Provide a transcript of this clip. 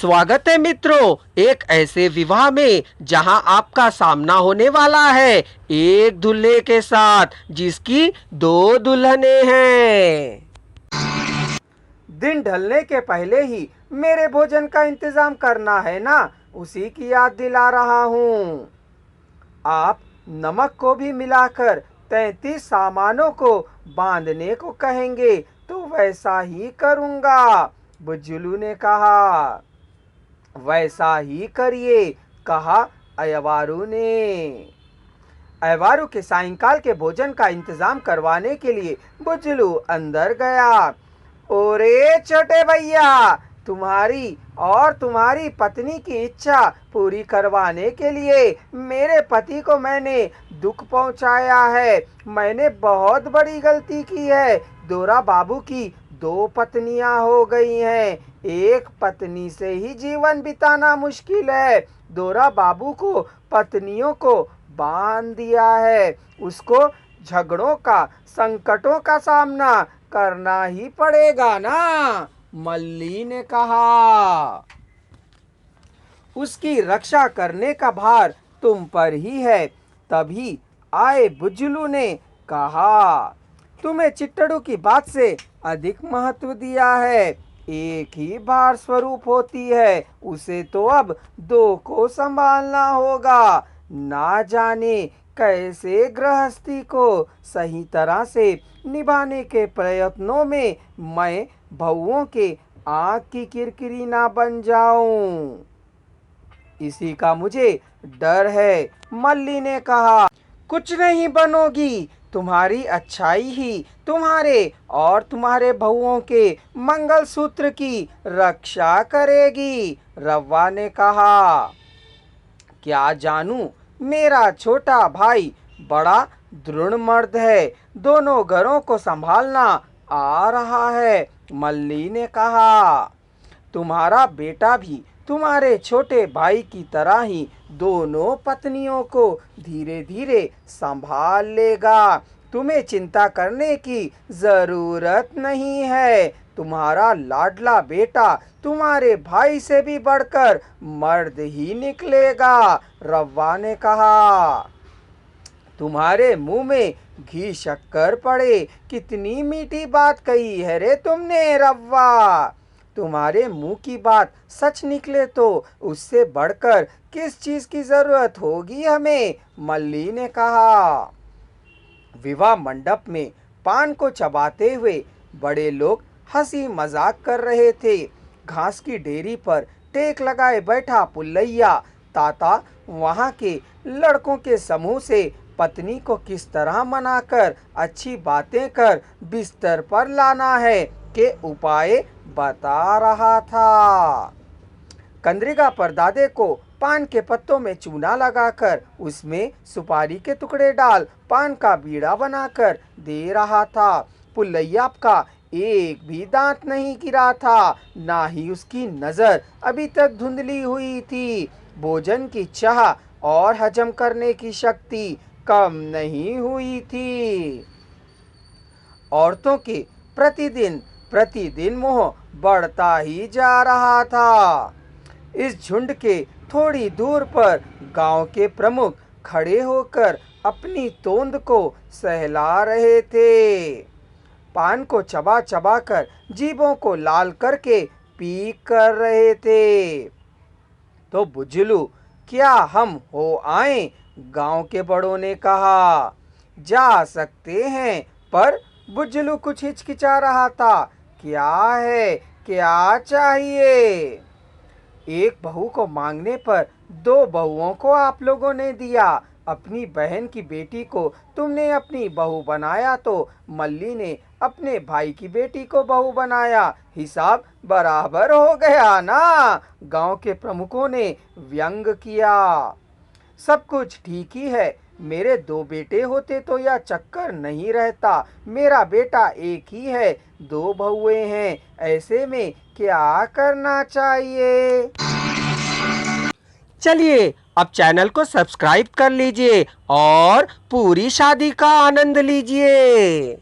स्वागत है मित्रों, एक ऐसे विवाह में जहां आपका सामना होने वाला है एक दूल्हे के साथ जिसकी दो दुल्हनें हैं। दिन ढलने के पहले ही मेरे भोजन का इंतजाम करना है ना, उसी की याद दिला रहा हूँ। आप नमक को भी मिलाकर 33 सामानों को बांधने को कहेंगे तो वैसा ही करूँगा, बुज्जुलू ने कहा। वैसा ही करिए, कहा अयवारू ने। अयवारू के सायंकाल के भोजन का इंतजाम करवाने के लिए बुज्जुलू अंदर गया। ओरे छोटे भैया, तुम्हारी और तुम्हारी पत्नी की इच्छा पूरी करवाने के लिए मेरे पति को मैंने दुख पहुंचाया है। मैंने बहुत बड़ी गलती की है। दोरा बाबू की 2 पत्नियां हो गई हैं। एक पत्नी से ही जीवन बिताना मुश्किल है। दोरा बाबू को पत्नियों को बांध दिया है। उसको झगड़ों का, संकटों का सामना करना ही पड़ेगा ना, मल्ली ने कहा। उसकी रक्षा करने का भार तुम पर ही है। तभी आए बुज्जुलू ने कहा, तुम्हें चिट्टड़ू की बात से अधिक महत्व दिया है। एक ही भार स्वरूप होती है, उसे तो अब 2 को संभालना होगा। ना जाने कैसे गृहस्थी को सही तरह से निभाने के प्रयत्नों में मैं बहुओं के आँख की किरकिरी ना बन जाऊं, इसी का मुझे डर है, मल्ली ने कहा। कुछ नहीं बनोगी, तुम्हारी अच्छाई ही तुम्हारे और तुम्हारे बहुओं के मंगलसूत्र की रक्षा करेगी, रव्वा ने कहा। क्या जानूं, मेरा छोटा भाई बड़ा दृढ़ मर्द है, दोनों घरों को संभालना आ रहा है, मल्ली ने कहा। तुम्हारा बेटा भी तुम्हारे छोटे भाई की तरह ही दोनों पत्नियों को धीरे धीरे संभाल लेगा। तुम्हें चिंता करने की जरूरत नहीं है। तुम्हारा लाडला बेटा तुम्हारे भाई से भी बढ़कर मर्द ही निकलेगा, रव्वा ने कहा। तुम्हारे मुंह में घी शक्कर पड़े, कितनी मीठी बात कही है रे तुमने, रव्वा। तुम्हारे मुंह की बात सच निकले तो उससे बढ़कर किस चीज की जरूरत होगी हमें, मल्ली ने कहा। विवाह मंडप में पान को चबाते हुए बड़े लोग हंसी मजाक कर रहे थे। घास की डेरी पर टेक लगाए बैठा पुल्लैया ताता वहां के लड़कों के समूह से पत्नी को किस तरह मनाकर अच्छी बातें कर बिस्तर पर लाना है के उपाय बता रहा था। कंद्रिगा परदादे को पान के पत्तों में चूना लगाकर उसमें सुपारी के टुकड़े डाल पान का बीड़ा बनाकर दे रहा था। पुल्लैया का एक भी दांत नहीं गिरा था, ना ही उसकी नजर अभी तक धुंधली हुई थी। भोजन की चाह और हजम करने की शक्ति कम नहीं हुई थी। औरतों के प्रतिदिन मोह बढ़ता ही जा रहा था। इस झुंड के थोड़ी दूर पर गांव के प्रमुख खड़े होकर अपनी तोंद को सहला रहे थे। पान को चबा चबा कर जीभों को लाल करके पी कर रहे थे। तो बुज्जुलू, क्या हम हो आए, गांव के बड़ों ने कहा। जा सकते हैं, पर बुज्जुलू कुछ हिचकिचा रहा था। क्या है, क्या चाहिए? एक बहू को मांगने पर 2 बहुओं को आप लोगों ने दिया। अपनी बहन की बेटी को तुमने अपनी बहू बनाया तो मल्ली ने अपने भाई की बेटी को बहू बनाया। हिसाब बराबर हो गया ना, गांव के प्रमुखों ने व्यंग किया। सब कुछ ठीक ही है। मेरे 2 बेटे होते तो यह चक्कर नहीं रहता। मेरा बेटा एक ही है, 2 बहुएं हैं, ऐसे में क्या करना चाहिए? चलिए अब चैनल को सब्सक्राइब कर लीजिए और पूरी शादी का आनंद लीजिए।